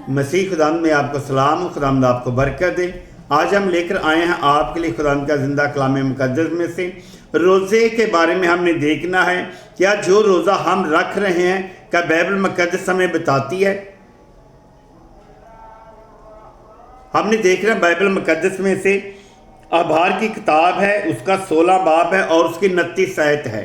مسیح خداوند میں آپ کو سلام، خداوند آپ کو برکت دے۔ آج ہم لے کر آئے ہیں آپ کے لیے خداوند کا زندہ کلام مقدس میں سے روزے کے بارے میں ہم نے دیکھنا ہے کیا جو روزہ ہم رکھ رہے ہیں کیا بائبل مقدس ہمیں بتاتی ہے۔ ہم نے دیکھنا بائبل مقدس میں سے اخبار کی کتاب ہے، اس کا 16 باب ہے اور اس کی 29 آیت ہے۔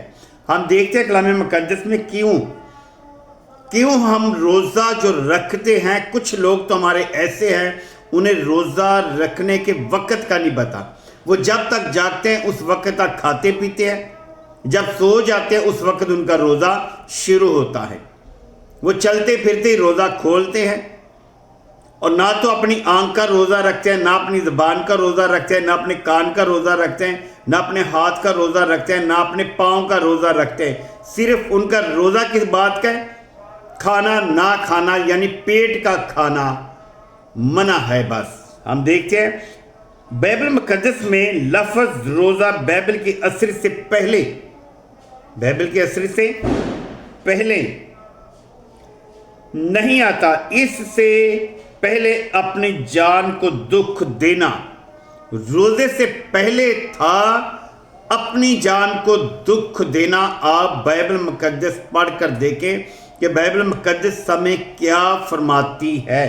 ہم دیکھتے ہیں کلام مقدس میں کیوں ہم روزہ جو رکھتے ہیں۔ کچھ لوگ تو ہمارے ایسے ہیں انہیں روزہ رکھنے کے وقت کا نہیں پتا، وہ جب تک جاگتے ہیں اس وقت تک کھاتے پیتے ہیں، جب سو جاتے ہیں اس وقت ان کا روزہ شروع ہوتا ہے۔ وہ چلتے پھرتے روزہ کھولتے ہیں اور نہ تو اپنی آنکھ کا روزہ رکھتے ہیں، نہ اپنی زبان کا روزہ رکھتے ہیں، نہ اپنے کان کا روزہ رکھتے ہیں، نہ اپنے ہاتھ کا روزہ رکھتے ہیں، نہ اپنے پاؤں کا روزہ رکھتے ہیں۔ صرف ان کا روزہ کس بات کا ہے؟ کھانا نہ کھانا، یعنی پیٹ کا کھانا منع ہے بس۔ ہم دیکھتے ہیں بائبل مقدس میں لفظ روزہ بائبل کے عصر سے پہلے نہیں آتا۔ اس سے پہلے اپنی جان کو دکھ دینا، روزے سے پہلے تھا اپنی جان کو دکھ دینا۔ آپ بائبل مقدس پڑھ کر دیکھیں کہ بائبل مقدس ہمیں کیا فرماتی ہے۔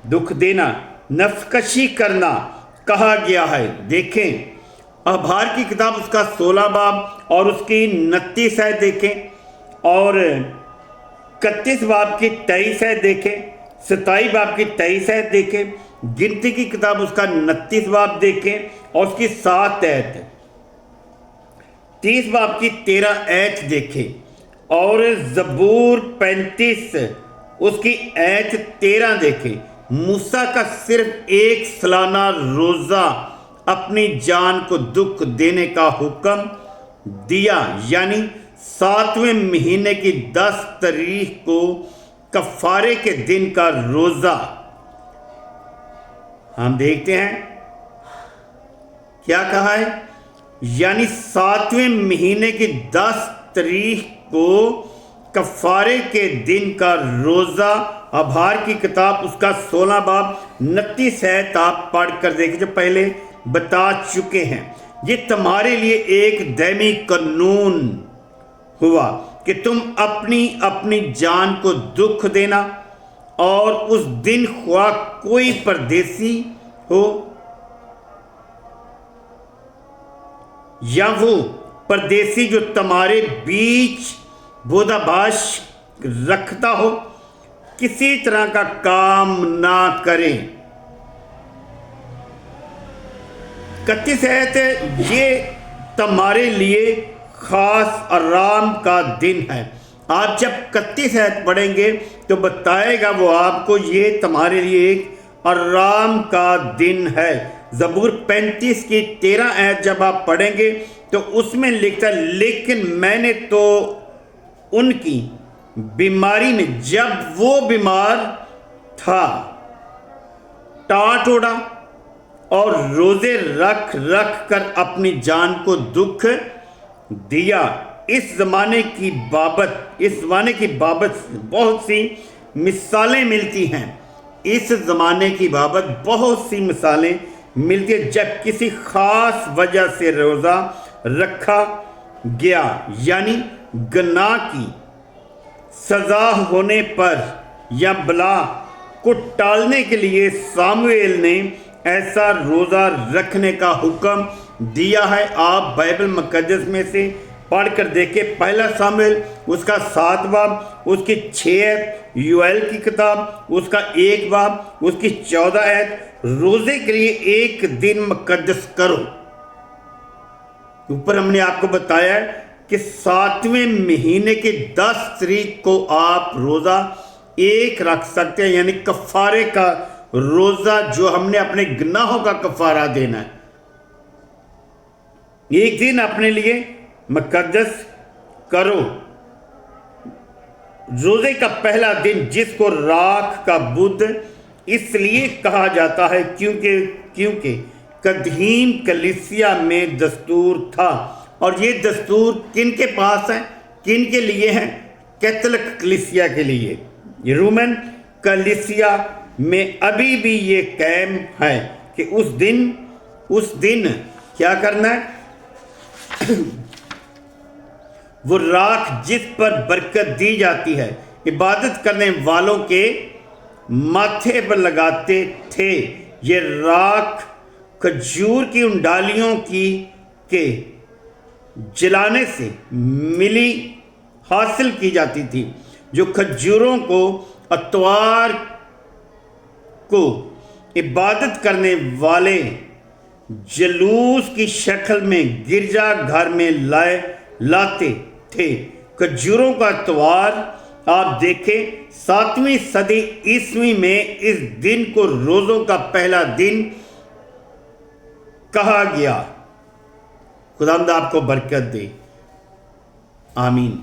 دکھ دینا، نفس کشی کرنا کہا گیا ہے۔ دیکھیں اخبار کی کتاب اس کا 16 باب اور اس کی 29 آیت دیکھیں، اور 31 باب کی 23 آیت دیکھیں، 27 باب کی 23 آیت دیکھیں، گنتی کی کتاب اس کا 29 باب دیکھیں اور اس کی 7 آیت، 30 باب کی 13 آیت دیکھیں، اور زبور 35 اس کی آیت 13 دیکھیں۔ موسیٰ کا صرف ایک سالانہ روزہ اپنی جان کو دکھ دینے کا حکم دیا، یعنی 7ویں مہینے کی 10 تاریخ کو کفارے کے دن کا روزہ۔ ہم دیکھتے ہیں کیا کہا ہے، یعنی 7ویں مہینے کی 10 تاریخ کو کفارے کے دن کا روزہ۔ اخبار کی کتاب اس کا 16 باب 29 آیت آپ پڑھ کر دیکھیں جو پہلے بتا چکے ہیں۔ یہ تمہارے لیے ایک دائمی قانون ہوا کہ تم اپنی جان کو دکھ دینا، اور اس دن خواہ کوئی پردیسی ہو یا وہ پردیسی جو تمہارے بیچ بودا باش رکھتا ہو، کسی طرح کا کام نہ کرے۔ 31 آیت ہے، یہ تمہارے لیے خاص آرام کا دن ہے۔ آپ جب 31 آیت پڑھیں گے تو بتائے گا وہ آپ کو یہ تمہارے لیے ایک آرام کا دن ہے۔ زبور 35 کی 13 آیت جب آپ پڑھیں گے تو اس میں لکھتا ہے، لیکن میں نے تو ان کی بیماری میں جب وہ بیمار تھا ٹاٹ اوڑا اور روزے رکھ کر اپنی جان کو دکھ دیا۔ اس زمانے کی بابت بہت سی مثالیں ملتی ہیں۔ اس زمانے کی بابت بہت سی مثالیں ملتی ہیں جب کسی خاص وجہ سے روزہ رکھا گیا، یعنی گناہ کی سزا ہونے پر یا بلا کو ٹالنے کے لیے ساموئیل نے ایسا روزہ رکھنے کا حکم دیا ہے۔ آپ بائبل مقدس میں سے پڑھ کر دیکھیں، پہلا ساموئیل اس کا 7 باب اس کی 6 آیت، یوئیل کی کتاب اس کا 1 باب اس کی 14 آیت، روزے کے لیے ایک دن مقدس کرو۔ اوپر ہم نے آپ کو بتایا ہے کہ 7ویں مہینے کی 10 تاریخ کو آپ روزہ ایک رکھ سکتے ہیں، یعنی کفارے کا روزہ جو ہم نے اپنے گناہوں کا کفارہ دینا ہے۔ ایک دن اپنے لیے مقدس کرو۔ روزے کا پہلا دن جس کو راکھ کا بدھ اس لیے کہا جاتا ہے کیونکہ قدیم کلیسیا میں دستور تھا، اور یہ دستور کن کے پاس ہے، کن کے لیے ہے؟ کیتھولک کلیسیا کے لیے۔ رومن کلیسیا میں ابھی بھی یہ قائم ہے کہ اس دن کیا کرنا ہے؟ وہ راکھ جس پر برکت دی جاتی ہے عبادت کرنے والوں کے ماتھے پر لگاتے تھے۔ یہ راکھ کھجور کی ان ڈالیوں کے جلانے سے حاصل کی جاتی تھی جو کھجوروں کو اتوار کو عبادت کرنے والے جلوس کی شکل میں گرجا گھر میں لاتے تھے۔ کھجوروں کا اتوار آپ دیکھیں 7ویں صدی عیسوی میں اس دن کو روزوں کا پہلا دن کہا گیا۔ خداوند آپ کو برکت دے، آمین۔